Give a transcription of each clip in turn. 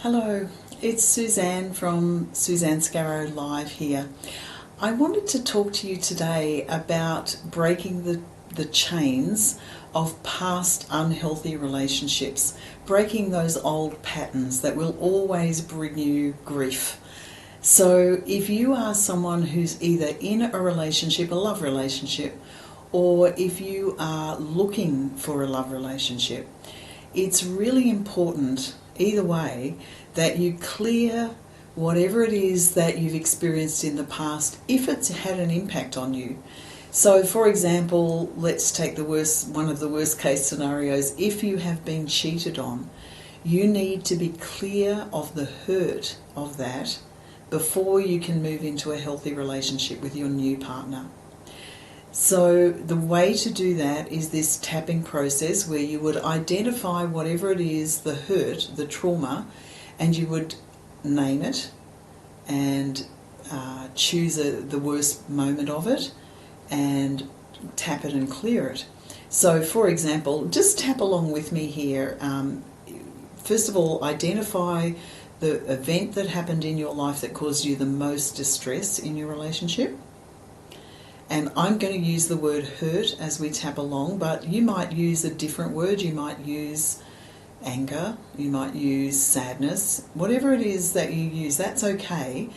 Hello, it's Suzanne from Suzanne Scarrow Live here. I wanted to talk to you today about breaking the chains of past unhealthy relationships, breaking those old patterns that will always bring you grief. So if you are someone who's either in a relationship, a love relationship, or if you are looking for a love relationship, it's really important, either way, that you clear whatever it is that you've experienced in the past if it's had an impact on you. So for example, let's take one of the worst case scenarios. If you have been cheated on, you need to be clear of the hurt of that before you can move into a healthy relationship with your new partner. So the way to do that is this tapping process where you would identify whatever it is, the hurt, the trauma, and you would name it and choose the worst moment of it and tap it and clear it. So for example, just tap along with me here. First of all, identify the event that happened in your life that caused you the most distress in your relationship. And I'm going to use the word hurt as we tap along, but you might use a different word. You might use anger, you might use sadness, whatever it is that you use, that's okay.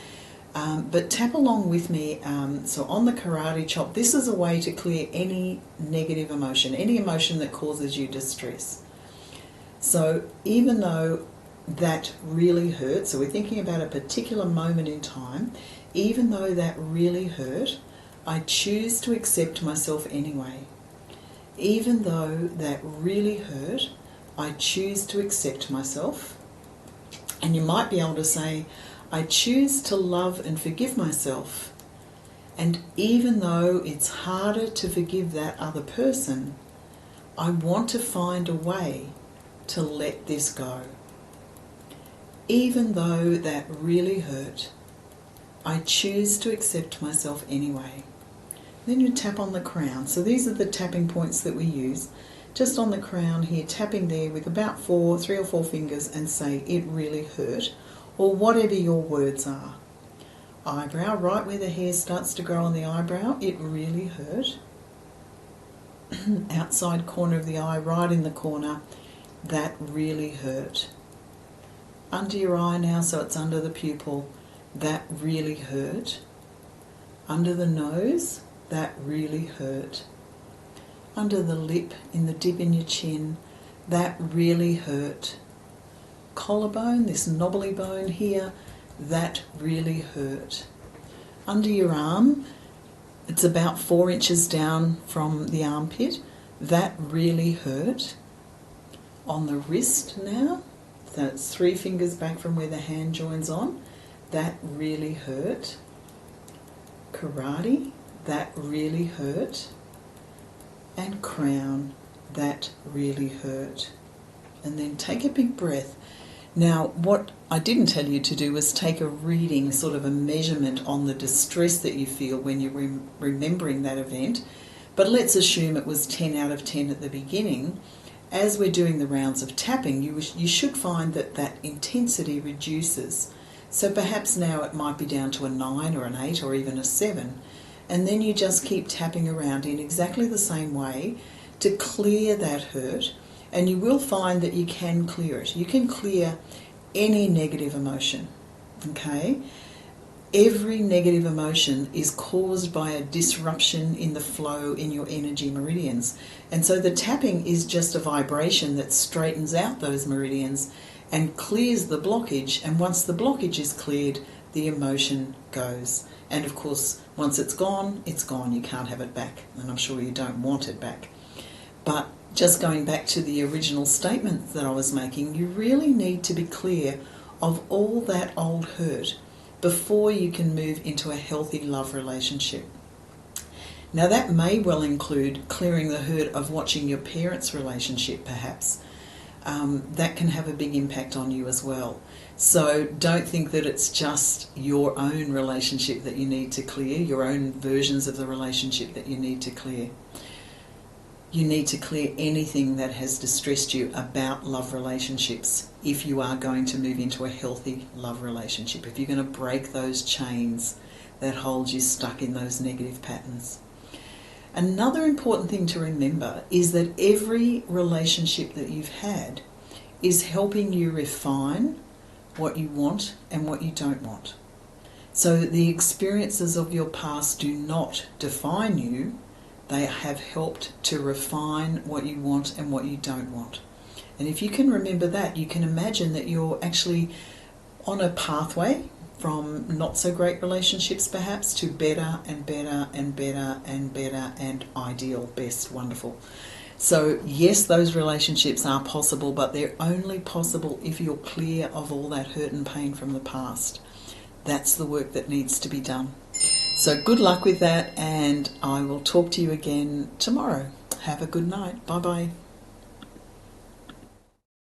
But tap along with me. So on the karate chop, this is a way to clear any negative emotion, any emotion that causes you distress. So even though that really hurt, so we're thinking about a particular moment in time, even though that really hurt, I choose to accept myself anyway. Even though that really hurt, I choose to accept myself. And you might be able to say, I choose to love and forgive myself. And even though it's harder to forgive that other person, I want to find a way to let this go. Even though that really hurt, I choose to accept myself anyway. Then you tap on the crown. So these are the tapping points that we use. Just on the crown here, tapping there with about 3 or 4 fingers and say, it really hurt, or whatever your words are. Eyebrow, right where the hair starts to grow on the eyebrow, it really hurt. Outside corner of the eye, right in the corner, that really hurt. Under your eye now, so it's under the pupil, that really hurt. Under the nose, that really hurt. Under the lip, in the dip in your chin, that really hurt. Collarbone, this knobbly bone here, that really hurt. Under your arm, it's about 4 inches down from the armpit, that really hurt. On the wrist now, so it's 3 fingers back from where the hand joins on, that really hurt. Karate, that really hurt. And crown, that really hurt. And then take a big breath. Now, what I didn't tell you to do was take a reading, sort of a measurement on the distress that you feel when you're remembering that event. But let's assume it was 10 out of 10 at the beginning. As we're doing the rounds of tapping, you should find that intensity reduces. So perhaps now it might be down to a 9 or an 8 or even a 7. And then you just keep tapping around in exactly the same way to clear that hurt. And you will find that you can clear it. You can clear any negative emotion, okay? Every negative emotion is caused by a disruption in the flow in your energy meridians. And so the tapping is just a vibration that straightens out those meridians and clears the blockage. And once the blockage is cleared, the emotion goes. And of course, once it's gone, you can't have it back. And I'm sure you don't want it back. But just going back to the original statement that I was making, you really need to be clear of all that old hurt before you can move into a healthy love relationship. Now that may well include clearing the hurt of watching your parents' relationship perhaps. That can have a big impact on you as well. So don't think that it's just your own relationship that you need to clear, your own versions of the relationship that you need to clear. You need to clear anything that has distressed you about love relationships if you are going to move into a healthy love relationship, if you're going to break those chains that hold you stuck in those negative patterns. Another important thing to remember is that every relationship that you've had is helping you refine what you want and what you don't want. So the experiences of your past do not define you. They have helped to refine what you want and what you don't want. And if you can remember that, you can imagine that you're actually on a pathway from not so great relationships perhaps to better and better and better and better and ideal, best, wonderful. So yes, those relationships are possible, but they're only possible if you're clear of all that hurt and pain from the past. That's the work that needs to be done. So good luck with that, and I will talk to you again tomorrow. Have a good night. Bye-bye.